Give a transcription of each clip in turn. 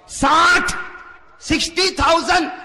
60,000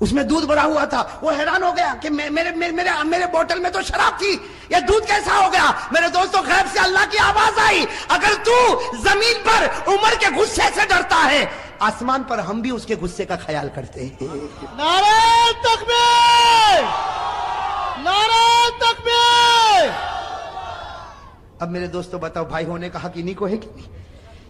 اس میں دودھ بھرا ہوا تھا. وہ حیران ہو گیا کہ میرے بوتل میں تو شراب تھی, یہ دودھ کیسا ہو گیا؟ میرے دوستوں غیب سے اللہ کی آواز آئی, اگر تو زمین پر عمر کے غصے سے ڈرتا ہے, آسمان پر ہم بھی اس کے غصے کا خیال کرتے ہیں. نعرہ تکبیر! نعرہ تکبیر! اب میرے دوستوں بتاؤ, بھائی ہونے کا حق انہی کو ہے کہ نہیں,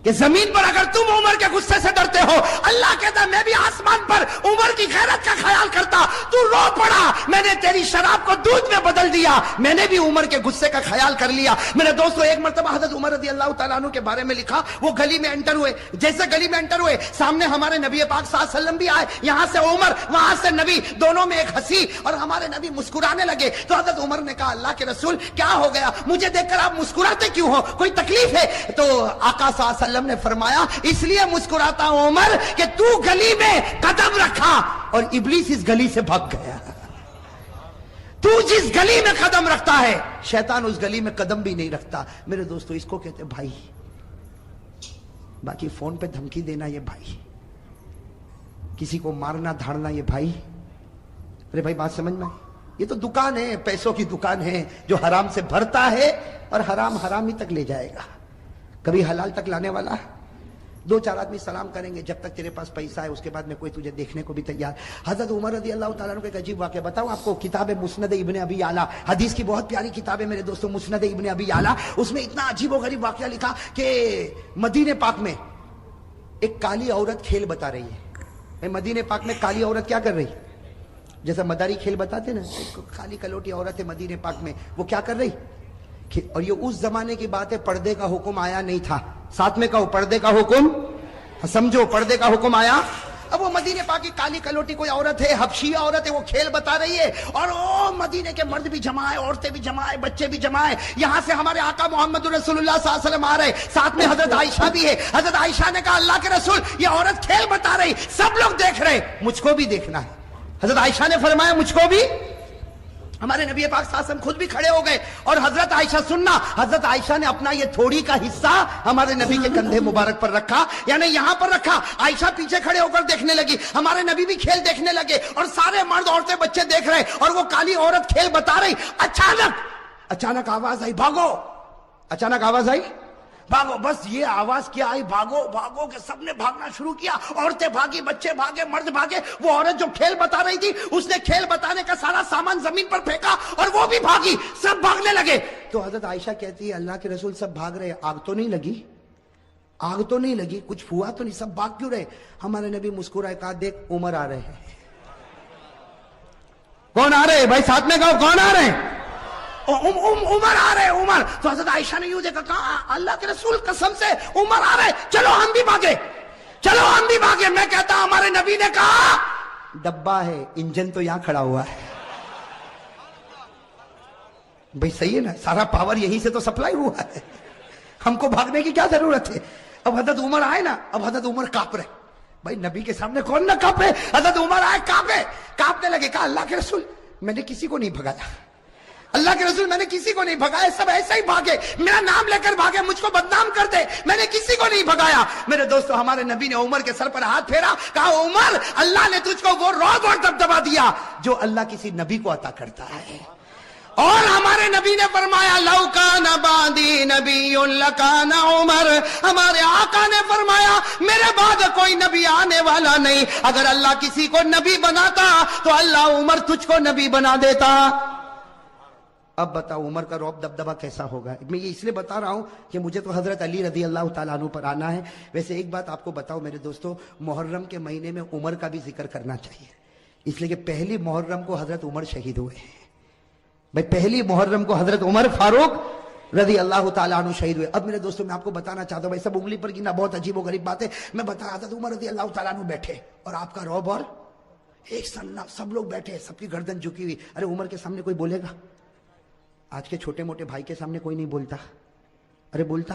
کہ زمین پر اگر تم عمر کے غصے سے ڈرتے ہو, اللہ کہتا ہے میں بھی آسمان پر عمر کی غیرت کا خیال کرتا. تو رو پڑا, میں نے تیری شراب کو دودھ میں بدل دیا, میں نے بھی عمر کے غصے کا خیال کر لیا. میرے دوستو ایک مرتبہ حضرت عمر رضی اللہ تعالیٰ عنہ کے بارے میں لکھا, وہ گلی میں انٹر ہوئے, جیسے گلی میں انٹر ہوئے سامنے ہمارے نبی پاک صلی اللہ علیہ وسلم بھی آئے, یہاں سے عمر وہاں سے نبی, دونوں میں ایک ہنسی, اور ہمارے نبی مسکرانے لگے. تو حضرت عمر نے کہا اللہ کے رسول کیا ہو گیا, مجھے دیکھ کر آپ مسکراتے کیوں ہو, کوئی تکلیف ہے؟ تو آقا صلی اللہ علیہ وسلم نے فرمایا اس لیے مسکراتا ہوں عمر کہ تو گلی میں قدم رکھا اور ابلیس اس گلی سے بھاگ گیا. تو جس گلی میں قدم رکھتا ہے شیطان اس گلی میں قدم بھی نہیں رکھتا. میرے دوستو اس کو کہتے ہیں بھائی, باقی فون پہ دھمکی دینا یہ بھائی, کسی کو مارنا دھاڑنا یہ بھائی. ارے بھائی بات سمجھ میں, یہ تو دکان ہے, پیسوں کی دکان ہے, جو حرام سے بھرتا ہے اور حرام حرام ہی تک لے جائے گا, کبھی حلال تک لانے والا. دو چار آدمی سلام کریں گے, جب تک تیرے پاس پیسہ ہے اس کے بعد میں کوئی تجھے دیکھنے کو بھی تیار. حضرت عمر رضی اللہ تعالیٰ عنہ کا ایک عجیب واقعہ بتاؤں آپ کو. کتاب مسند ابن ابی یعلا, حدیث کی بہت پیاری کتاب ہے میرے دوستوں, مسند ابن ابی یعلا. اس میں اتنا عجیب و غریب واقعہ لکھا کہ مدینہ پاک میں ایک کالی عورت کھیل بتا رہی ہے. مدینہ پاک میں کالی عورت کیا کر رہی, جیسا مداری کھیل بتاتے نا, کالی کلوٹی عورت ہے مدینہ پاک میں, وہ کیا کر رہی. اور یہ اس زمانے کی بات ہے, پردے کا حکم آیا نہیں تھا. ساتھ میں کہو پردے کا حکم, سمجھو پردے کا حکم آیا. اب وہ مدینہ پاک کی کالی کلوٹی کوئی عورت ہے, حبشیہ عورت ہے, وہ کھیل بتا رہی ہے, اور وہ مدینے کے مرد بھی جمع ہے, عورتیں بھی جمع ہے, بچے بھی جمع ہے. یہاں سے ہمارے آقا محمد رسول اللہ صلی اللہ علیہ وسلم آ رہے, ساتھ میں حضرت عائشہ بھی ہے. حضرت عائشہ نے کہا اللہ کے رسول یہ عورت کھیل بتا رہی, سب لوگ دیکھ رہے, مجھ کو بھی دیکھنا ہے. حضرت عائشہ نے فرمایا مجھ کو بھی. ہمارے نبی پاک صلی اللہ علیہ وسلم خود بھی کھڑے ہو گئے, اور حضرت عائشہ سننا, حضرت عائشہ نے اپنا یہ تھوڑی کا حصہ ہمارے نبی کے کندھے مبارک پر رکھا, یعنی یہاں پر رکھا. عائشہ پیچھے کھڑے ہو کر دیکھنے لگی, ہمارے نبی بھی کھیل دیکھنے لگے, اور سارے مرد عورتیں بچے دیکھ رہے, اور وہ کالی عورت کھیل بتا رہی. اچانک آواز آئی, بھاگو. اچانک آواز آئی, بھاگو. بس یہ آواز کیا آئی, بھاگو بھاگو, کہ سب نے بھاگنا شروع کیا. عورتیں بھاگی, بچے بھاگے, مرد بھاگے. وہ عورت جو کھیل بتا رہی تھی اس نے کھیل بتانے کا سارا سامان زمین پر پھینکا, اور وہ بھی بھاگی, سب بھاگنے لگے. تو حضرت عائشہ کہتی ہے اللہ کے رسول سب بھاگ رہے, آگ تو نہیں لگی, آگ تو نہیں لگی, کچھ ہوا تو نہیں, سب بھاگ کیوں رہے؟ ہمارے نبی مسکرائے, کہا دیکھ عمر آ رہے ہیں. کون آ رہے ہیں بھائی, ساتھ میں کہو کون آ رہے ہیں؟ عمر آ رہے, عمر. تو حضرت عائشہ نے یوں دیکھا, کہا اللہ کے رسول قسم سے عمر آ رہے, چلو ہم بھی بھاگے, چلو ہم بھی بھاگے. میں کہتا ہمارے نبی نے کہا ڈبہ ہے, انجن تو یہاں کھڑا ہوا ہے. بھئی صحیح ہے نا, سارا پاور یہیں سے تو سپلائی ہوا ہے, ہم کو بھاگنے کی کیا ضرورت ہے. اب حضرت عمر آئے نا, اب حضرت عمر کانپ رہے. بھائی نبی کے سامنے کون نہ کانپے, حضرت عمر آئے کانپنے لگے. کہا اللہ کے رسول میں نے کسی کو نہیں بھگایا, اللہ کے رسول میں نے کسی کو نہیں بھگایا, سب ایسے ہی بھاگے, میرا نام لے کر بھاگے, مجھ کو بدنام کر دے, میں نے کسی کو نہیں بھگایا. میرے دوستو ہمارے نبی نے عمر کے سر پر ہاتھ پھیرا, کہا عمر اللہ نے تجھ کو وہ رعب اور دبدبا دیا جو اللہ کسی نبی کو عطا کرتا ہے. اور ہمارے نبی نے فرمایا لو کان بعدی نبی لکان عمر, ہمارے آقا نے فرمایا میرے بعد کوئی نبی آنے والا نہیں, اگر اللہ کسی کو نبی بناتا تو اللہ عمر تجھ کو نبی بنا دیتا. اب بتاؤ عمر کا رعب دبدبا کیسا ہوگا. میں یہ اس لیے بتا رہا ہوں کہ مجھے تو حضرت علی رضی اللہ تعالیٰ عنہ پر آنا ہے. ویسے ایک بات آپ کو بتاؤ میرے دوستو, محرم کے مہینے میں عمر کا بھی ذکر کرنا چاہیے, اس لیے کہ پہلی محرم کو حضرت عمر شہید ہوئے ہیں. بھائی پہلی محرم کو حضرت عمر فاروق رضی اللہ تعالیٰ عنہ شہید ہوئے. اب میرے دوستو میں آپ کو بتانا چاہتا ہوں, بھائی سب انگلی پر گنا, بہت عجیب و غریب بات ہے. میں بتا رہا تھا عمر رضی اللہ تعالیٰ عنہ بیٹھے, اور آپ کا رعب, اور ایک سننا, سب لوگ بیٹھے, سب کی گردن جھکی ہوئی. ارے عمر کے سامنے کوئی بولے گا؟ آج کے چھوٹے موٹے بھائی کے سامنے کوئی نہیں بولتا. ارے بولتا,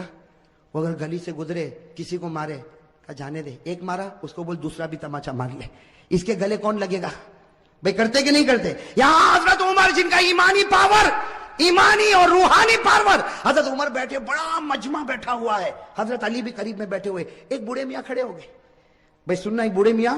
وہ اگر گلی سے گزرے کسی کو مارے, کہا جانے دے, ایک مارا اس کو بول دوسرا بھی تماچا مار لے, اس کے گلے کون لگے گا؟ بھئی کرتے کہ نہیں کرتے؟ یہاں حضرت عمر جن کا ایمانی پاور, ایمانی اور روحانی پاور, حضرت عمر بیٹھے, بڑا مجمع بیٹھا ہوا ہے, حضرت علی بھی قریب میں بیٹھے ہوئے. ایک بوڑھے میاں کھڑے ہو گئے. بھئی سننا, ایک بوڑھے میاں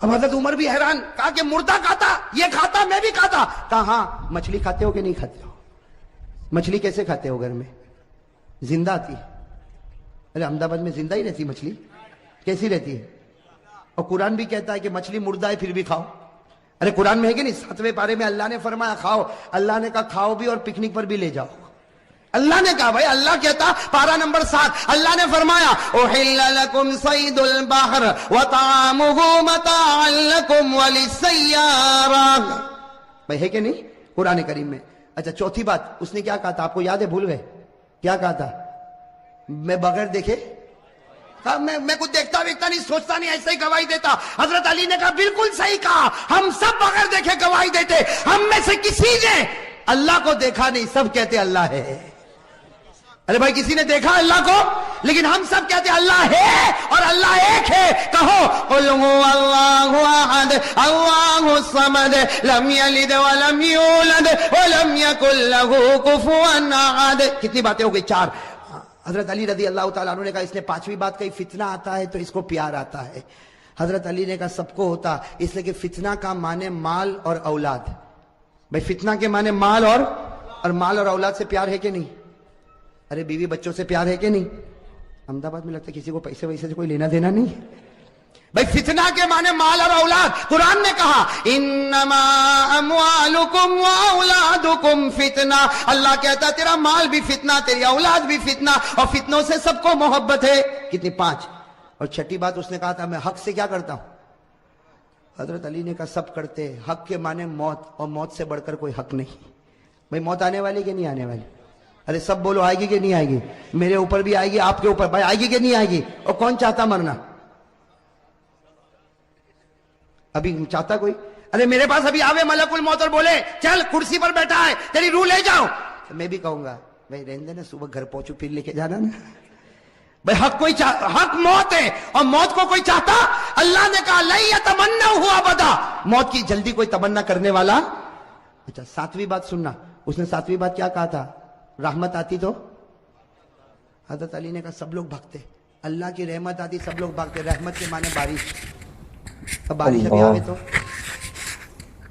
اب حضرت عمر بھی حیران، کہا کہ مردہ کھاتا، یہ کھاتا، میں بھی کھاتا. کہا ہاں. مچھلی کھاتے ہو کہ نہیں کھاتے ہو؟ مچھلی کیسے کھاتے ہو گھر میں؟ زندہ آتی ہے. ارے احمد آباد میں زندہ ہی رہتی مچھلی، کیسی رہتی ہے؟ اور قرآن بھی کہتا ہے کہ مچھلی مردہ ہے پھر بھی کھاؤ. ارے قرآن میں ہے کہ نہیں؟ 7ویں پارے میں اللہ نے فرمایا کھاؤ. اللہ نے کہا کھاؤ بھی اور پکنک پر بھی لے جاؤ. اللہ نے کہا بھائی، اللہ کہتا پارہ نمبر 7، اللہ نے فرمایا احل لکم صید البحر وطعامہ متاعا لکم وللسیارہ. بھائی ہے کہ نہیں قرآن کریم میں؟ اچھا چوتھی بات اس نے کیا کہا تھا؟ آپ کو یاد ہے؟ بھول گئے کیا کہا تھا؟ میں بغیر دیکھے میں کچھ دیکھتا ویکھتا نہیں، سوچتا نہیں، ایسے ہی گواہی دیتا. حضرت علی نے کہا بالکل صحیح کہا، ہم سب بغیر دیکھے گواہی دیتے. ہم میں سے کسی نے اللہ کو دیکھا نہیں، سب کہتے اللہ ہے. ارے بھائی کسی نے دیکھا اللہ کو؟ لیکن ہم سب کہتے اللہ ہے اور اللہ ایک ہے. کہو قل هو اللہ احد اللہ الصمد لم یلد ولم یولد ولم یکن له کفوا احد. کتنی باتیں ہو گئی؟ 4. حضرت علی رضی اللہ تعالیٰ عنہ نے کہا اس نے 5ویں بات کہی، فتنہ آتا ہے تو اس کو پیار آتا ہے. حضرت علی نے کہا سب کو ہوتا، اس لیے کہ فتنہ کا معنی مال اور اولاد. بھائی فتنہ کے معنی مال اور اولاد سے پیار ہے کہ نہیں؟ ارے بیوی بچوں سے پیار ہے کہ نہیں؟ احمد آباد میں لگتا ہے کسی کو پیسے ویسے سے کوئی لینا دینا نہیں. بھائی فتنہ کے معنی مال اور اولاد. قرآن نے کہا انما اموالکم واولادکم فتنہ. اللہ کہتا تیرا مال بھی فتنہ، تیری اولاد بھی فتنہ، اور فتنوں سے سب کو محبت ہے. کتنی؟ 5. اور 6ٹھی بات اس نے کہا تھا میں حق سے کیا کرتا ہوں. حضرت علی نے کہا سب کرتے. حق کے معنی موت، اور موت سے بڑھ کر کوئی حق نہیں. بھائی موت آنے والی کہ نہیں آنے والی؟ ارے سب بولو آئے گی کہ نہیں آئے گی؟ میرے اوپر بھی آئے گی، آپ کے اوپر. بھائی آئے گی کہ نہیں آئے گی؟ اور کون چاہتا مرنا؟ ابھی چاہتا کوئی؟ ارے میرے پاس ابھی آوے ملک الموت اور بولے چل کرسی پر بیٹھا ہے تیری روح لے جاؤ، تو میں بھی کہوں گا بھائی رہنے دینا، صبح گھر پہنچو پھر لے کے جانا نا. بھائی حق کوئی حق موت ہے، اور موت کو کوئی چاہتا؟ اللہ نے کہا لن یتمنوا ابدا، موت کی جلدی کوئی تمنا کرنے والا. اچھا 7ویں بات سننا، اس نے 7ویں بات کیا کہا تھا؟ رحمت آتی تو؟ حضرت علی نے کہا سب لوگ بھاگتے. اللہ کی رحمت آتی سب لوگ بھاگتے. رحمت کے معنی بارش. اب بارش ابھی آئے تو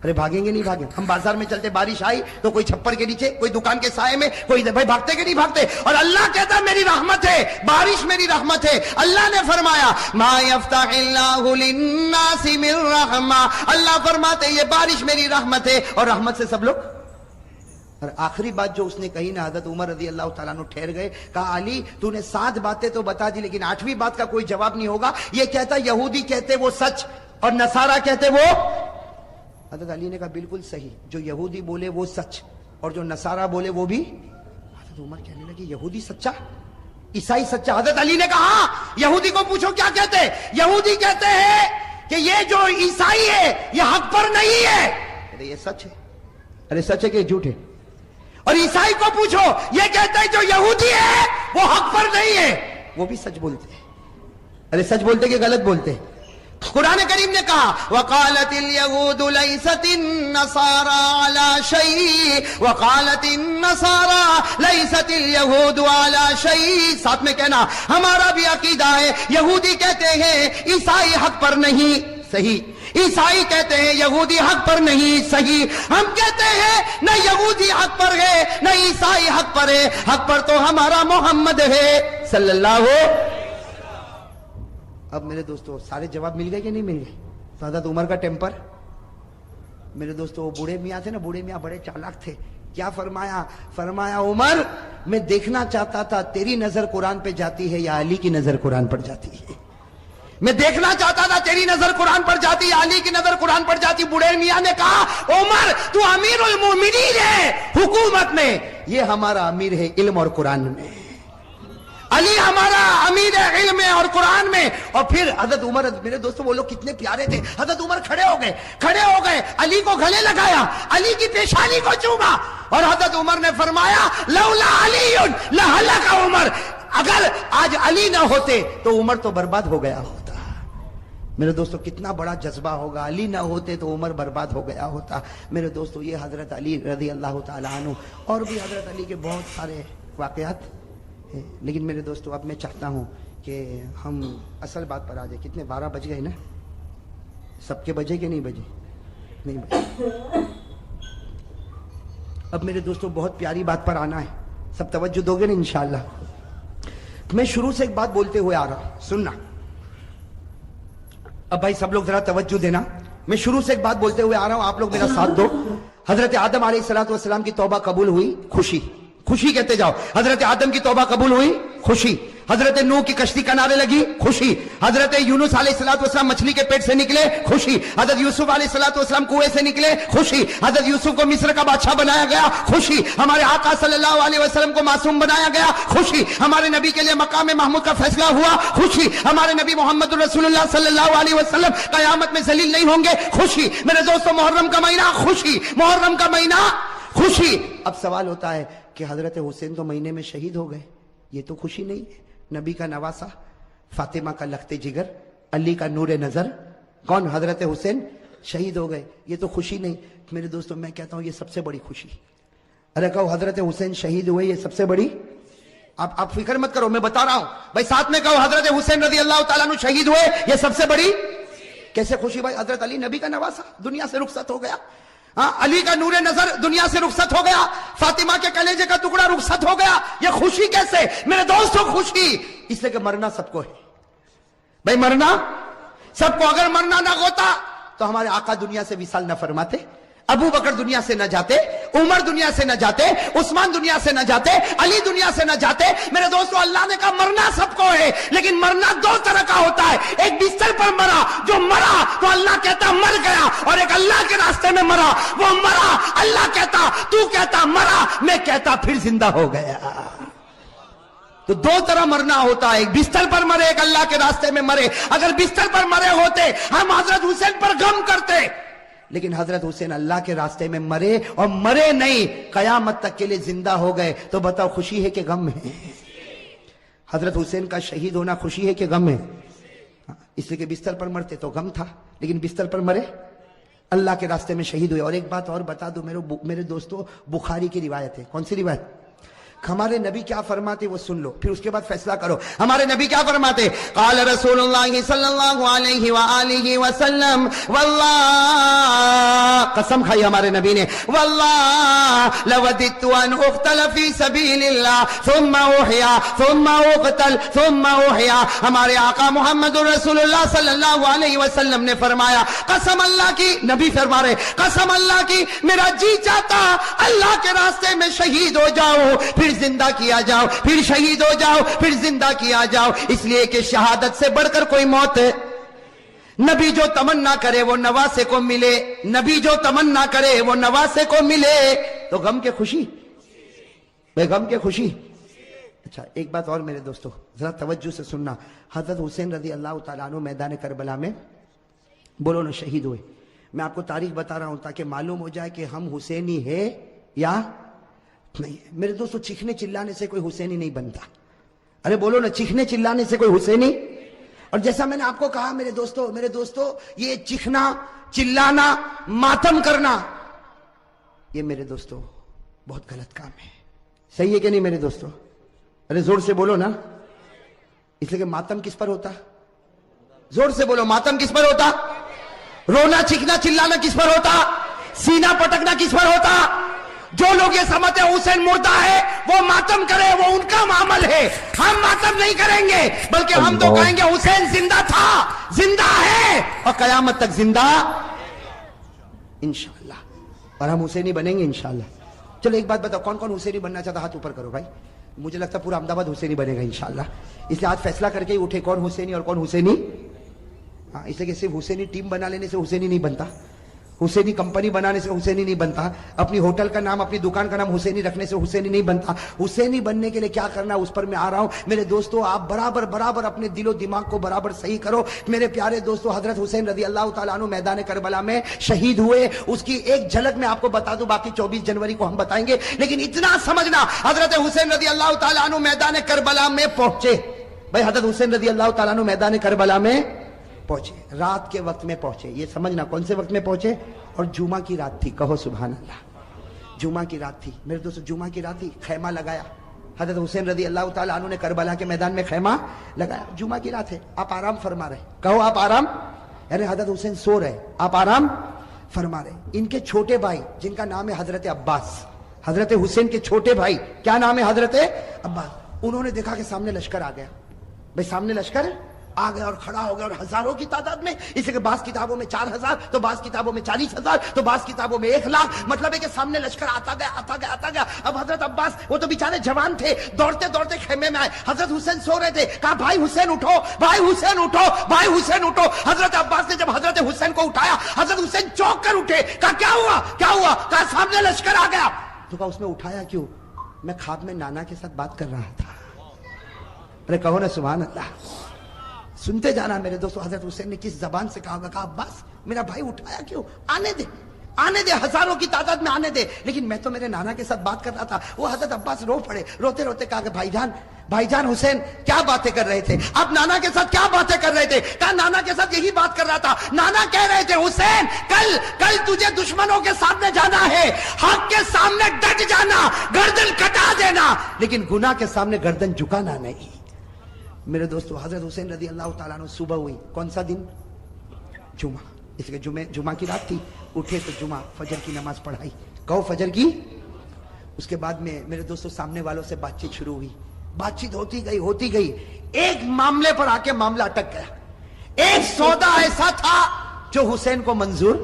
ارے بھاگیں گے نہیں بھاگیں؟ ہم بازار میں چلتے، بارش آئی تو کوئی چھپر کے نیچے، کوئی دکان کے سائے میں، کوئی بھائی بھاگتے کہ نہیں بھاگتے؟ اور اللہ کہتا میری رحمت ہے، بارش میری رحمت ہے. اللہ نے فرمایا ما یفتح اللہ للناس من رحمہ، اللہ فرماتے یہ بارش میری رحمت ہے، اور رحمت سے سب لوگ. اور آخری بات جو اس نے کہی نا، حضرت عمر رضی اللہ تعالیٰ عنہ ٹھہر گئے. کہا علی تو نے 7 باتیں تو بتا دی، لیکن 8ویں بات کا کوئی جواب نہیں ہوگا. یہ کہتا یہودی کہتے وہ سچ اور نصارہ کہتے وہ. حضرت علی نے کہا بالکل صحیح، جو یہودی بولے وہ سچ اور جو نصارہ بولے وہ بھی. حضرت عمر کہنے لگے یہودی سچا، عیسائی سچا. حضرت علی نے کہا یہودی کو پوچھو کیا کہتے ہیں. یہودی کہتے ہیں کہ یہ جو عیسائی ہے یہ حق پر نہیں ہے. ارے یہ سچ ہے. ارے سچ ہے کہ جھوٹ ہے؟ اور عیسائی کو پوچھو، یہ کہتے ہیں جو یہودی ہے وہ حق پر نہیں ہے. وہ بھی سچ بولتے ہیں. ارے سچ بولتے کہ غلط بولتے؟ قرآن کریم نے کہا وقالت اليهود ليست النصارى على شيء وقالت النصارى ليست اليهود على شيء. ساتھ میں کہنا ہمارا بھی عقیدہ ہے، یہودی کہتے ہیں عیسائی حق پر نہیں، صحیح. عیسائی کہتے ہیں یہودی حق پر نہیں، صحیح. ہم کہتے ہیں نہ یہودی حق پر ہے نہ عیسائی حق پر ہے، حق پر تو ہمارا محمد ہے صلی اللہ. اب میرے دوستو سارے جواب مل گئے کہ نہیں مل گئے؟ حضرت عمر کا ٹیمپر. میرے دوستو وہ بوڑھے میاں تھے نا، بوڑھے میاں بڑے چالاک تھے. کیا فرمایا؟ فرمایا عمر میں دیکھنا چاہتا تھا تیری نظر قرآن پہ جاتی ہے یا علی کی نظر قرآن پر جاتی ہے. میں دیکھنا چاہتا تھا تیری نظر قرآن پر جاتی یا علی کی نظر قرآن پر جاتی. بوڑھے میاں نے کہا عمر تو امیر المومنین ہے حکومت میں، یہ ہمارا امیر ہے علم اور قرآن میں. علی ہمارا امیر ہے علم میں اور قرآن میں. اور پھر حضرت عمر، میرے دوستو وہ لوگ کتنے پیارے تھے. حضرت عمر کھڑے ہو گئے، علی کو گلے لگایا، علی کی پیشانی کو چوما، اور حضرت عمر نے فرمایا لولا علی لہلک عمر، اگر آج علی نہ ہوتے تو عمر تو برباد ہو گیا ہوتا. میرے دوستو کتنا بڑا جذبہ ہوگا، علی نہ ہوتے تو عمر برباد ہو گیا ہوتا. میرے دوستو یہ حضرت علی رضی اللہ تعالیٰ عنہ، اور بھی حضرت علی کے بہت سارے واقعات. لیکن میرے دوستو اب میں چاہتا ہوں کہ ہم اصل بات پر آ جائیں. کتنے 12 بج گئے نا. سب کے بجے کہ نہیں بجے؟ نہیں بجے. اب میرے دوستوں بہت پیاری بات پر آنا ہے, سب توجہ دو گے نا انشاءاللہ. میں شروع سے ایک بات بولتے ہوئے آ رہا ہوں, سننا. اب بھائی سب لوگ ذرا توجہ دینا. میں شروع سے ایک بات بولتے ہوئے آ رہا ہوں, آپ لوگ میرا ساتھ دو. حضرت آدم علیہ السلام کی توبہ قبول ہوئی, خوشی. خوشی کہتے جاؤ. حضرت آدم کی توبہ قبول ہوئی, خوشی. حضرت نوح کی کشتی کنارے لگی, خوشی. حضرت یونس علیہ السلام مچھلی کے پیٹ سے نکلے, خوشی. حضرت یوسف علیہ السلام کنویں سے نکلے, خوشی. حضرت یوسف کو مصر کا بادشاہ بنایا گیا, خوشی. ہمارے آقا صلی اللہ علیہ وسلم کو معصوم بنایا گیا, خوشی. ہمارے نبی کے لیے مقام محمود کا فیصلہ ہوا, خوشی. ہمارے نبی محمد رسول اللہ صلی اللہ علیہ وسلم قیامت میں ذلیل نہیں ہوں گے, خوشی. میرے دوستوں محرم کا مہینہ, خوشی. محرم کا مہینہ, خوشی. اب سوال ہوتا ہے کہ حضرت حسین تو مہینے میں شہید ہو گئے, یہ تو خوشی نہیں ہے. نبی کا نواسا, فاطمہ کا لخت جگر, علی کا نور نظر, کون؟ حضرت حسین شہید ہو گئے, یہ تو خوشی نہیں. میرے دوستوں میں کہتا ہوں یہ سب سے بڑی خوشی. ارے کہو حضرت حسین شہید ہوئے, یہ سب سے بڑی. آپ فکر مت کرو, میں بتا رہا ہوں بھائی, ساتھ میں کہو حضرت حسین رضی اللہ تعالیٰ عنہ شہید ہوئے, یہ سب سے بڑی. کیسے خوشی بھائی؟ حضرت علی نبی کا نواسا دنیا سے رخصت ہو گیا, علی کا نور نظر دنیا سے رخصت ہو گیا, فاطمہ کے کلیجے کا ٹکڑا رخصت ہو گیا, یہ خوشی کیسے؟ میرے دوستوں خوشی اس لیے کہ مرنا سب کو ہے بھائی, مرنا سب کو. اگر مرنا نہ ہوتا تو ہمارے آقا دنیا سے وصال نہ فرماتے, ابو بکر دنیا سے نہ جاتے, عمر دنیا سے نہ جاتے, عثمان دنیا سے نہ جاتے, علی دنیا سے نہ جاتے. میرے دوستوں اللہ نے کہا مرنا سب کو ہے, لیکن مرنا دو طرح کا ہوتا ہے. ایک بستر پر مرا, جو مرا تو اللہ کہتا مر گیا, اور ایک اللہ کے راستے میں مرا, وہ مرا. اللہ کہتا, تو کہتا مرا, میں کہتا پھر زندہ ہو گیا. تو دو طرح مرنا ہوتا ہے, ایک بستر پر مرے, ایک اللہ کے راستے میں مرے. اگر بستر پر مرے ہوتے ہم حضرت حسین پر غم کرتے, لیکن حضرت حسین اللہ کے راستے میں مرے, اور مرے نہیں, قیامت تک کے لیے زندہ ہو گئے. تو بتاؤ خوشی ہے کہ غم ہے؟ حضرت حسین کا شہید ہونا خوشی ہے کہ غم ہے؟ اس لیے کہ بستر پر مرتے تو غم تھا, لیکن بستر پر مرے, اللہ کے راستے میں شہید ہوئے. اور ایک بات اور بتا دو میرے دوستو, بخاری کی روایت ہے. کون سی روایت؟ ہمارے نبی کیا فرماتے وہ سن لو, پھر اس کے بعد فیصلہ کرو. ہمارے نبی کیا فرماتے؟ قال رسول اللہ صلی اللہ علیہ وآلہ وسلم, واللہ, قسم کھائی ہمارے نبی نے, واللہ لوددت ان اقتل فی سبیل اللہ ثم احیا ثم اقتل ثم احیا. ہمارے آقا محمد رسول اللہ صلی اللہ علیہ وسلم نے فرمایا, قسم اللہ کی, نبی فرما رہے, قسم اللہ کی میرا جی چاہتا اللہ کے راستے میں شہید ہو جاؤ, پھر زندہ کیا جاؤ, پھر شہید ہو جاؤ, پھر زندہ کیا جاؤ. اس لیے کہ شہادت سے بڑھ کر کوئی موت ہے. نبی جو تمنا کرے وہ نواسے کو ملے, نبی جو تمنا کرے وہ نواسے کو ملے. تو غم کے خوشی, بے غم کے خوشی. اچھا ایک بات اور میرے دوستو ذرا توجہ سے سننا. حضرت حسین رضی اللہ تعالیٰ عنہ میدان کربلا میں بولو نا شہید ہوئے. میں آپ کو تاریخ بتا رہا ہوں تاکہ معلوم ہو جائے کہ ہم حسینی ہے یا نہیں. میرے دوستو چیخنے چلانے سے کوئی حسینی نہیں بنتا. ارے بولو نا, چیخنے چلانے سے کوئی حسینی. اور جیسا میں نے آپ کو کہا میرے دوستو یہ چیخنا چلانا ماتم کرنا, یہ میرے دوستو بہت غلط کام ہے. صحیح ہے کہ نہیں میرے دوستو؟ ارے زور سے بولو نا. اس لیے کہ ماتم کس پر ہوتا؟ زور سے بولو, ماتم کس پر ہوتا؟ رونا چیخنا چلانا کس پر ہوتا؟ سینہ پٹکنا کس پر ہوتا؟ جو لوگ یہ سمجھتے ہیں حسین مردہ ہے وہ ماتم کرے, وہ ان کا معامل ہے. ہم ماتم نہیں کریں گے, بلکہ ہم تو کہیں گے حسین زندہ تھا, زندہ ہے, اور قیامت تک زندہ انشاءاللہ, اور ہم حسینی بنیں گے انشاءاللہ. چلو ایک بات بتاؤ, کون کون حسینی بننا چاہتا؟ ہاتھ اوپر کرو بھائی. مجھے لگتا ہے پورا احمد آباد حسینی بنے گا انشاءاللہ. اس لیے آج فیصلہ کر کے ہی اٹھے کون حسینی اور کون حسینی. ہاں, اس لیے کہ صرف حسینی ٹیم بنا لینے سے حسینی نہیں بنتا, حسینی کمپنی بنانے سے حسینی نہیں بنتا, اپنی ہوٹل کا نام اپنی دکان کا نام حسینی رکھنے سے حسینی نہیں بنتا. حسینی بننے کے لیے کیا کرنا اس پر میں آ رہا ہوں. میرے دوستو آپ برابر اپنے دل و دماغ کو برابر صحیح کرو. میرے پیارے دوستو حضرت حسین رضی اللہ تعالیٰ عنہ میدان کربلا میں شہید ہوئے, اس کی ایک جھلک میں آپ کو بتا دوں, باقی 24 جنوری کو ہم بتائیں گے. لیکن اتنا سمجھنا, حضرت حسین رضی اللہ تعالیٰ عنہ میدان کربلا میں پہنچے. بھائی حضرت حسین رضی اللہ تعالیٰ عنہ میدان کربلا میں پہنچے, رات کے وقت میں پہنچے. یہ سمجھنا کون سے وقت میں پہنچے, اور جمعہ کی رات تھی. کہو سبحان اللہ. جمعہ کی رات تھی میرے دوستو, جمعہ کی رات تھی. خیمہ لگایا حضرت حسین رضی اللہ تعالیٰ عنہ نے کربلا کے میدان میں خیمہ لگایا. جمعہ کی رات ہے, آپ آرام فرما رہے. کہو آپ آرام. یعنی حضرت حسین سو رہے, آپ آرام فرما رہے. ان کے چھوٹے بھائی جن کا نام ہے حضرت عباس, حضرت حسین کے چھوٹے بھائی کیا نام ہے, حضرت عباس, انہوں نے دیکھا کہ سامنے لشکر آ گیا. بھئی سامنے لشکر آ گیا اور کھڑا ہو گیا, اور ہزاروں کی تعداد میں, اس لیے کہ بعض کتابوں میں 4000, تو بعض کتابوں میں 40,000, تو بعض کتابوں میں 1 لاکھ. مطلب ہے کہ سامنے لشکر آتا گیا آتا گیا آتا گیا. اب حضرت عباس وہ تو بیچارے جوان تھے, دوڑتے دوڑتے خیمے میں آئے. حضرت حسین سو رہے تھے, کہا بھائی حسین اٹھو, بھائی حسین اٹھو, بھائی حسین اٹھو. حضرت عباس نے جب حضرت حسین کو اٹھایا, حضرت حسین چونک کر اٹھے. کہا کیا ہوا کیا ہوا, کہا سامنے لشکر آ گیا. تو کہا اس میں اٹھایا کیوں, میں خواب میں نانا کے ساتھ بات کر رہا تھا. ارے کہو نا سبحان اللہ. سنتے جانا میرے دوستو, حضرت حسین نے کس زبان سے کہا, کہا عباس میرا بھائی اٹھایا کیوں, آنے دے آنے دے, ہزاروں کی تعداد میں آنے دے, لیکن میں تو میرے نانا کے ساتھ بات کر رہا تھا. وہ حضرت عباس رو پڑے, روتے روتے کہا کہ بھائی جان حسین کیا باتیں کر رہے تھے, آپ نانا کے ساتھ کیا باتیں کر رہے تھے. کہا نانا کے ساتھ یہی بات کر رہا تھا. نانا کہہ رہے تھے حسین کل تجھے دشمنوں کے سامنے جانا ہے, حق کے سامنے ڈٹ جانا, گردن کٹا دینا, لیکن گناہ کے سامنے گردن جھکانا نہیں. میرے دوستو حضرت حسین رضی اللہ تعالیٰ عنہ صبح ہوئی, کون سا دن, جمعہ, اس لیے جمعہ کی رات تھی, اٹھے تو جمعہ فجر کی نماز پڑھائی. کہو فجر کی. اس کے بعد میں میرے دوستو سامنے والوں سے بات چیت شروع ہوئی, بات چیت ہوتی گئی. ایک معاملے پر آ کے معاملہ اٹک گیا. ایک سودا ایسا تھا جو حسین کو منظور,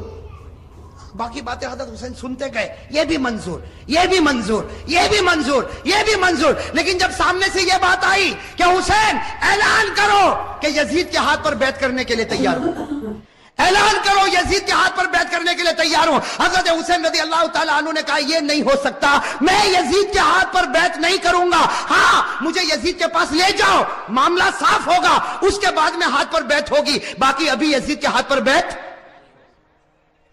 باقی باتیں حضرت حسین سنتے گئے, یہ بھی منظور, یہ بھی منظور, یہ بھی منظور, یہ بھی منظور. لیکن جب سامنے سے یہ بات آئی کہ حسین اعلان کرو کہ یزید کے ہاتھ پر بیعت کرنے کے لیے تیار ہو, اعلان کرو یزید کے ہاتھ پر بیعت کرنے کے لیے تیار ہو. حضرت حسین رضی اللہ تعالیٰ عنہ نے کہا یہ نہیں ہو سکتا, میں یزید کے ہاتھ پر بیعت نہیں کروں گا. ہاں مجھے یزید کے پاس لے جاؤ, معاملہ صاف ہوگا, اس کے بعد میں ہاتھ پر بیعت ہوگی, باقی ابھی یزید کے ہاتھ پر بیعت.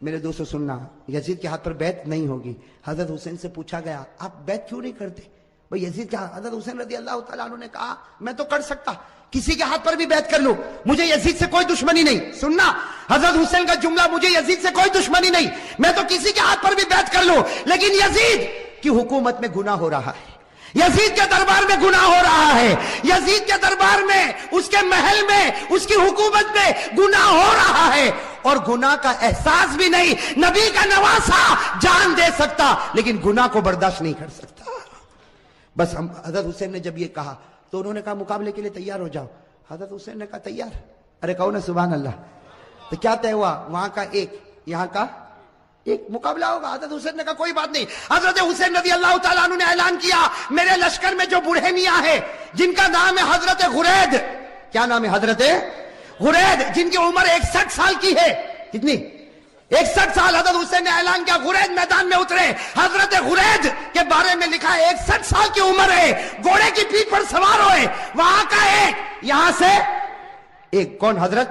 میرے دوستو سننا, یزید کے ہاتھ پر بیعت نہیں ہوگی. حضرت حسین سے پوچھا گیا آپ بیعت کیوں نہیں کرتے, بھئی یزید کے ہاتھ. حضرت حسین رضی اللہ تعالیٰ عنہ نے کہا میں تو کر سکتا, کسی کے ہاتھ پر بھی بیعت کر لوں, مجھے یزید سے کوئی دشمنی نہیں. سننا حضرت حسین کا جملہ, مجھے یزید سے کوئی دشمنی نہیں, میں تو کسی کے ہاتھ پر بھی بیعت کر لوں, لیکن یزید کی حکومت میں گناہ ہو رہا ہے, یزید کے دربار میں گناہ ہو رہا ہے, یزید کے دربار میں, اس کے محل میں, اس کی حکومت میں گناہ ہو رہا ہے, اور گناہ کا احساس بھی نہیں. نبی کا نواسا جان دے سکتا لیکن گناہ کو برداشت نہیں کر سکتا. بس حضرت حسین نے جب یہ کہا تو انہوں نے کہا مقابلے کے لیے تیار ہو جاؤ. حضرت حسین نے کہا تیار. ارے کہو نا سبحان اللہ. تو کیا طے ہوا, وہاں کا ایک, یہاں کا ایک مقابلہ ہوگا. حضرت حسین نے کہا کوئی بات نہیں. حضرت حسین رضی اللہ تعالیٰ عنہ نے اعلان کیا میرے لشکر میں جو بوڑھے میاں ہیں جن کا نام ہے حضرت غرید, کیا نام ہے, حضرت غرید, جن کی عمر 61 سال کی ہے. کتنی, 61 سال. حضرت حسین نے اعلان کیا غرید میدان میں اترے. حضرت غرید کے بارے میں لکھا ہے 61 سال کی عمر ہے, گھوڑے کی پیٹھ پر سوار ہوئے, وہاں کا ایک, یہاں سے ایک, کون, حضرت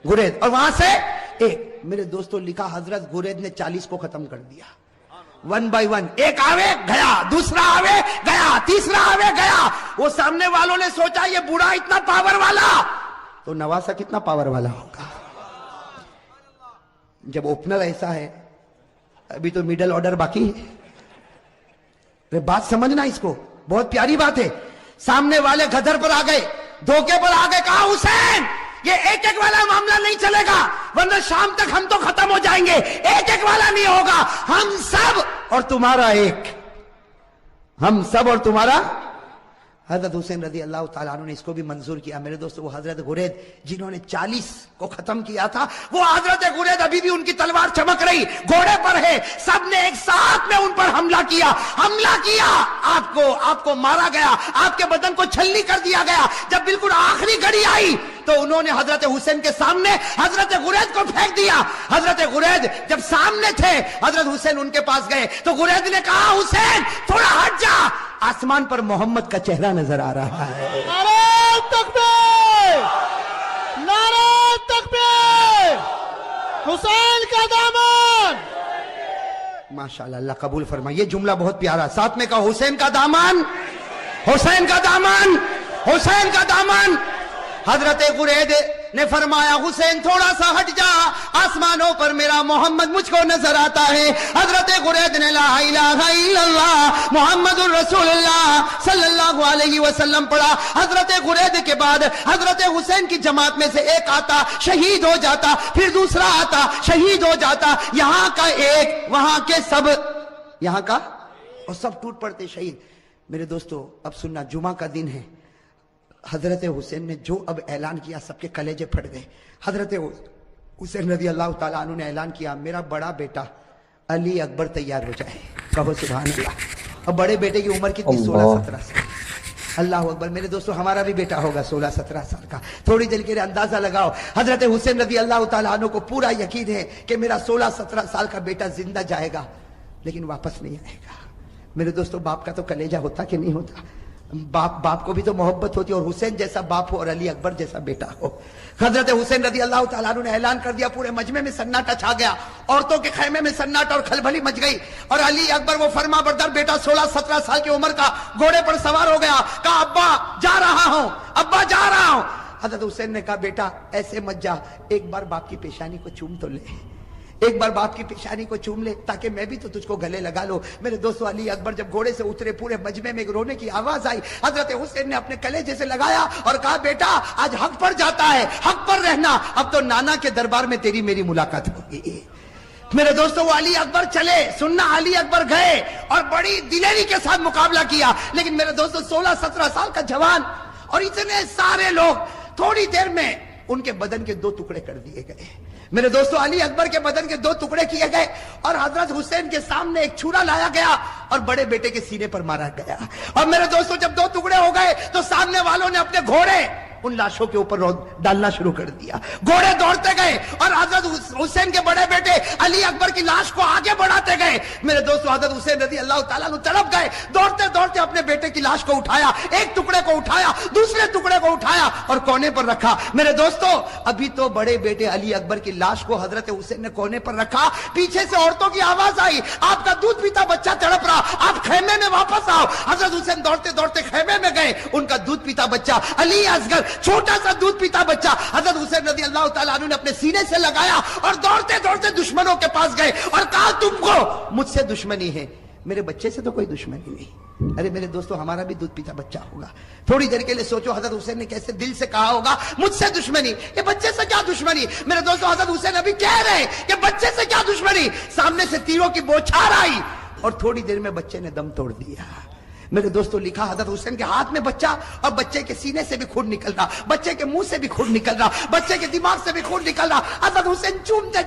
غرید, اور وہاں سے ایک. میرے دوستوں لکھا حضرت غرید نے 40 کو ختم کر دیا, 1 by 1. ایک آوے گیا, دوسرا آوے گیا, تیسرا آوے گیا. وہ سامنے والوں نے سوچا یہ بوڑھا اتنا پاور والا, تو نواسا کتنا پاور والا ہوگا. جب اوپنر ایسا ہے, ابھی تو میڈل آرڈر باقی ہے. بات سمجھنا اس کو, بہت پیاری بات ہے. سامنے والے گدر پر آ گئے, دھوکے پر آ گئے. کہا حسین یہ ایک ایک والا معاملہ نہیں چلے گا, ورنہ شام تک ہم تو ختم ہو جائیں گے. ایک ایک والا نہیں ہوگا, ہم سب اور تمہارا ایک, ہم سب اور تمہارا. حضرت حسین رضی اللہ تعالیٰ عنہ نے اس کو بھی منظور کیا. میرے دوستو وہ حضرت غرید جنہوں نے 40 کو ختم کیا تھا, وہ حضرت غرید ابھی بھی ان کی تلوار چمک رہی, گھوڑے پر ہے. سب نے ایک ساتھ میں ان پر حملہ کیا, آپ کو مارا گیا, آپ کے بدن کو چھلنی کر دیا گیا. جب بالکل آخری گھڑی آئی تو انہوں نے حضرت حسین کے سامنے حضرت غرید کو پھینک دیا. حضرت غرید جب سامنے تھے, حضرت حسین ان کے پاس گئے تو غرید نے کہا حسین تھوڑا ہٹ جا, آسمان پر محمد کا چہرہ نظر آ رہا ہے. نعرہ تکبیر, نعرہ تکبیر, حسین کا دامن. ماشاءاللہ, اللہ قبول فرمائے. یہ جملہ بہت پیارا, ساتھ میں کہا حسین کا دامن, حسین کا دامن, حسین کا دامن. حضرت غرید نے فرمایا حسین تھوڑا سا ہٹ جا، آسمانوں پر میرا محمد مجھ کو نظر آتا ہے۔ حضرت غرید نے لا الہ الا اللہ محمد الرسول اللہ صلی اللہ علیہ وسلم پڑھا۔ حضرت غرید کے بعد حضرت حسین کی جماعت میں سے ایک آتا شہید ہو جاتا، پھر دوسرا آتا شہید ہو جاتا، یہاں کا ایک وہاں کے سب، یہاں کا اور سب ٹوٹ پڑتے شہید۔ میرے دوستو اب سننا، جمعہ کا دن ہے، حضرت حسین نے جو اب اعلان کیا سب کے کلیجے پھٹ گئے۔ حضرت حسین رضی اللہ تعالیٰ عنہ نے اعلان کیا میرا بڑا بیٹا علی اکبر تیار ہو جائے، کہو سبحان اللہ۔ اب بڑے بیٹے کی عمر کتنی؟ 16-17 سال۔ اللہ اکبر۔ میرے دوستو ہمارا بھی بیٹا ہوگا 16-17 سال کا، تھوڑی دیر کے لیے اندازہ لگاؤ۔ حضرت حسین رضی اللہ تعالیٰ عنہ کو پورا یقین ہے کہ میرا 16-17 سال کا بیٹا زندہ جائے گا لیکن واپس نہیں آئے گا۔ میرے دوستو باپ کا تو کلیجہ ہوتا کہ نہیں ہوتا؟ باپ کو بھی تو محبت ہوتی، اور حسین جیسا باپ ہو اور علی اکبر جیسا بیٹا ہو۔ حضرت حسین رضی اللہ تعالیٰ عنہ نے اعلان کر دیا، پورے مجمع میں سناٹا چھا گیا، عورتوں کے خیمے میں سناٹا اور کھلبلی مچ گئی، اور علی اکبر وہ فرما بردار بیٹا 16-17 سال کی عمر کا گھوڑے پر سوار ہو گیا، کہا ابا جا رہا ہوں، ابا جا رہا ہوں۔ حضرت حسین نے کہا بیٹا ایسے مت جا، ایک بار باپ کی پیشانی کو چوم تو لے، ایک بار باپ کی پیشانی کو چوم لے تاکہ میں بھی تو تجھ کو گلے لگا لو۔ میرے دوستو علی اکبر جب گھوڑے سے اترے پورے مجمع میں رونے کی آواز آئی، حضرت حسین نے اپنے کلیجے سے لگایا اور کہا بیٹا آج حق پر جاتا ہے، حق پر رہنا، اب تو نانا کے دربار میں تیری میری ملاقات ہوگی۔ میرے دوستو وہ علی اکبر چلے، سننا علی اکبر گئے اور بڑی دلیری کے ساتھ مقابلہ کیا، لیکن میرے دوستو 16-17 سال کا جوان اور اتنے سارے لوگ، تھوڑی دیر میں ان کے بدن کے 2 ٹکڑے کر دیے گئے۔ میرے دوستو علی اکبر کے بدن کے 2 ٹکڑے کیے گئے اور حضرت حسین کے سامنے ایک چھرا لایا گیا اور بڑے بیٹے کے سینے پر مارا گیا۔ اور میرے دوستو جب 2 ٹکڑے ہو گئے تو سامنے والوں نے اپنے گھوڑے ان لاشوں کے اوپر ڈالنا شروع کر دیا، گھوڑے دوڑتے گئے اور حضرت حسین کے بڑے بیٹے علی اکبر کی لاش کو آگے بڑھاتے گئے۔ میرے دوستو حضرت حسین رضی اللہ تعالیٰ عنہ تڑپ گئے، دوڑتے دوڑتے اپنے بیٹے کی لاش کو اٹھایا، ایک ٹکڑے کو اٹھایا، دوسرے ٹکڑے کو اٹھایا اور کونے پر رکھا۔ میرے دوستو ابھی تو بڑے بیٹے علی اکبر کی لاش کو حضرت حسین نے کونے پر رکھا، پیچھے سے عورتوں کی آواز آئی آپ کا دودھ پیتا بچہ تڑپ رہا، آپ خیمے میں واپس آؤ۔ حضرت حسین دوڑتے دوڑتے خیمے میں گئے، ان کا دودھ پیتا بچہ علی اصغر چھوٹا سا دودھ پیتا بچہ حضرت حسین رضی اللہ تعالیٰ عنہ نے اپنے سینے سے لگایا اور دوڑتے دوڑتے دشمنوں کے پاس گئے اور کہا تم کو مجھ سے دشمنی ہے، میرے بچے سے تو کوئی دشمنی نہیں۔ ارے میرے دوستو ہمارا بھی دودھ پیتا بچہ ہوگا، تھوڑی دیر کے لیے سوچو حضرت حسین نے کیسے دل سے کہا ہوگا مجھ سے دشمنی، یہ بچے سے کیا دشمنی؟ میرے دوستو حضرت حسین ابھی کہہ رہے ہیں کہ بچے سے کیا دشمنی، سامنے سے تیروں کی بوچھار آئی اور تھوڑی دیر میں بچے نے دم توڑ دیا۔ میرے دوستو لکھا حضرت حسین کے ہاتھ میں بچہ اور بچے کے سینے سے بھی خون نکل رہا، بچے کے منہ سے بھی خون نکل رہا، بچے کے دماغ سے بھی خون نکل رہا۔ حضرت حسین چومتے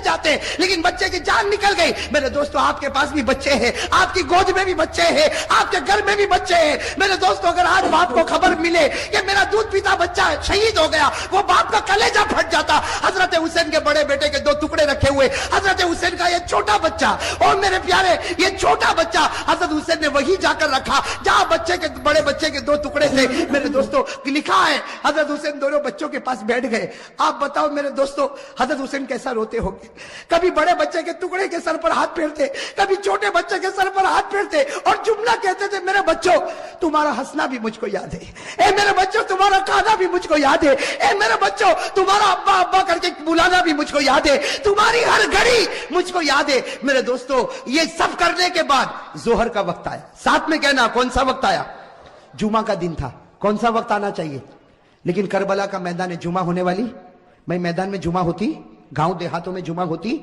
جاتے لیکن بچے کی جان نکل گئی۔ میرے دوستو آپ کے پاس بھی بچے ہیں، آپ کی گود میں بھی بچے ہیں، آپ کے گھر میں بھی بچے ہیں۔ میرے دوستو اگر آج باپ کو خبر ملے کہ میرا دودھ پیتا بچہ شہید ہو گیا، وہ باپ کا کلیجہ پھٹ جاتا۔ حضرت حسین کے بڑے بیٹے کے 2 ٹکڑے رکھے ہوئے، حضرت حسین کا یہ چھوٹا بچہ، اور میرے پیارے یہ چھوٹا بچہ حضرت حسین نے وہی جا کر رکھا جہاں بچے کے بڑے بچے کے 2 ٹکڑے تھے۔ میرے دوستو لکھا ہے حضرت حسین دونوں بچوں کے پاس بیٹھ گئے۔ آپ بتاؤ میرے دوستو حضرت حسین کیسا روتے ہوں گے، کبھی بڑے بچے کے ٹکڑے کے سر پر ہاتھ پھیرتے، کبھی چھوٹے بچے کے سر پر ہاتھ پھیرتے اور جملہ کہتے تھے میرے بچوں تمہارا ہنسنا بھی مجھ کو یاد ہے، اے میرے بچوں تمہارا کھانا بھی مجھ کو یاد ہے، اے میرے بچوں تمہارا ابا ابا کر کے بلانا بھی مجھ کو یاد ہے، تمہاری ہر گھڑی مجھ کو یاد ہے۔ میرے دوستو یہ سب کرنے کے بعد ظہر کا وقت آیا، ساتھ میں کہنا کون سا وقت آیا؟ جمعہ کا دن تھا، کون سا وقت آنا چاہیے؟ لیکن کربلا کا میدان جمعہ ہونے والی، میں میدان میں جمعہ ہوتی، گاؤں دیہاتوں میں جمعہ ہوتی۔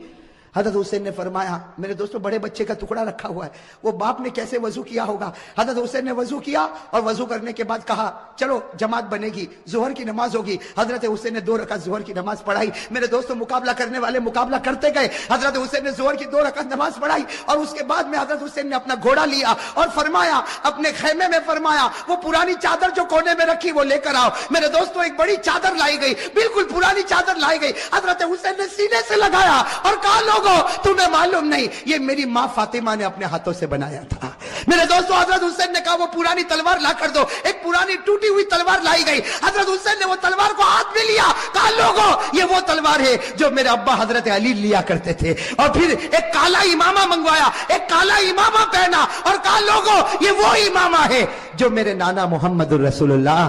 حضرت حسین نے فرمایا میرے دوستو بڑے بچے کا ٹکڑا رکھا ہوا ہے، وہ باپ نے کیسے وضو کیا ہوگا؟ حضرت حسین نے وضو کیا اور وضو کرنے کے بعد کہا چلو جماعت بنے گی، ظہر کی نماز ہوگی۔ حضرت حسین نے 2 رکعت ظہر کی نماز پڑھائی۔ میرے دوستو مقابلہ کرنے والے مقابلہ کرتے گئے، حضرت حسین نے ظہر کی 2 رکعت نماز پڑھائی اور اس کے بعد میں حضرت حسین نے اپنا گھوڑا لیا اور فرمایا اپنے خیمے میں فرمایا وہ پرانی چادر جو کونے میں رکھی وہ لے کر آؤ۔ میرے دوستو ایک بڑی چادر لائی گئی، بالکل پرانی چادر لائی گئی، حضرت حسین نے سینے سے لگایا اور کہا لوگوں تمہیں معلوم نہیں یہ میری ماں فاطمہ نے اپنے ہاتھوں سے بنایا تھا۔ میرے دوستو حضرت حسین نے کہا وہ پرانی تلوار لا کر دو، ایک پرانی ٹوٹی ہوئی تلوار لائی گئی۔ حضرت حسین نے وہ تلوار کو ہاتھ میں لیا، کہا لوگوں یہ وہ تلوار ہے جو میرے ابا حضرت علی لیا کرتے تھے، اور پھر ایک کالا امامہ منگوایا، ایک کالا امامہ پہنا اور کہا لوگوں یہ وہ امامہ ہے جو میرے نانا محمد الرسول اللہ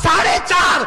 4.5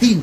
3